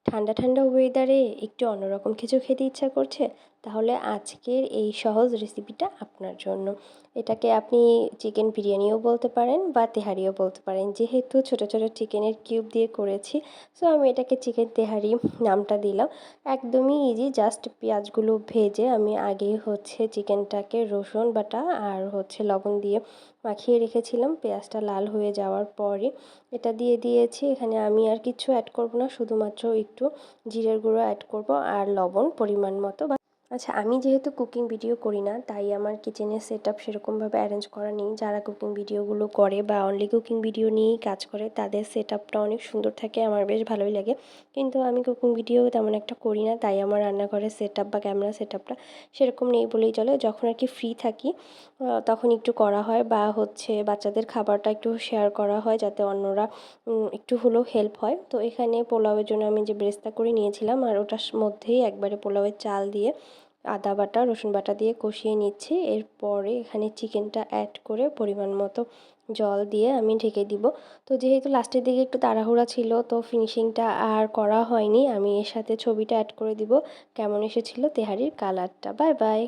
ঠান্ডা ঠান্ডা ওয়েদারে একটু অন্যরকম কিছু খেতে ইচ্ছা করছে, তাহলে আজকের এই সহজ রেসিপিটা আপনার জন্য। এটাকে আপনি চিকেন বিরিয়ানিও বলতে পারেন বা তেহারিও বলতে পারেন। যেহেতু ছোটো ছোটো চিকেনের কিউব দিয়ে করেছি, সো আমি এটাকে চিকেন তেহারি নামটা দিলাম। একদমই ইজি, জাস্ট পেঁয়াজগুলো ভেজে আমি আগেই চিকেনটাকে রসুন বাটা আর লবণ দিয়ে মাখিয়ে রেখেছিলাম। পেঁয়াজটা লাল হয়ে যাওয়ার পরে এটা দিয়ে দিয়েছি। এখানে আমি আর কিছু অ্যাড করব না, শুধুমাত্র একটু জিরের গুঁড়ো অ্যাড করব আর লবণ পরিমাণ মতো। আচ্ছা, আমি যেহেতু কুকিং ভিডিও করি না, তাই আমার কিচেনের সেটআপ সেরকমভাবে অ্যারেঞ্জ করা নেই। যারা কুকিং ভিডিওগুলো করে বা অনলি কুকিং ভিডিও নিয়েই কাজ করে, তাদের সেটআপটা অনেক সুন্দর থাকে, আমার বেশ ভালোই লাগে। কিন্তু আমি কুকিং ভিডিও তেমন একটা করি না, তাই আমার রান্নাঘরের সেটআপ বা ক্যামেরা সেটআপটা সেরকম নেই বলেই চলে। যখন আর কি ফ্রি থাকি তখন একটু করা হয়, বা বাচ্চাদের খাবারটা একটু শেয়ার করা হয়, যাতে অন্যরা একটু হলেও হেল্প হয়। তো এখানে পোলাওয়ের জন্য আমি যে বেরেস্তা করে নিয়েছিলাম, আর ওটার মধ্যেই একবারে পোলাওয়ের চাল দিয়ে আদা বাটা রসুন বাটা দিয়ে কষিয়ে নিচ্ছি। এরপরে এখানে চিকেনটা অ্যাড করে পরিমাণ মতো জল দিয়ে আমি ঢেকে দিব। তো যেহেতু লাস্টের দিকে একটু তাড়াহুড়া ছিল, তো ফিনিশিংটা আর করা হয়নি। আমি এর সাথে ছবিটা অ্যাড করে দিব কেমন এসেছিলো তেহারির কালারটা। Bye bye.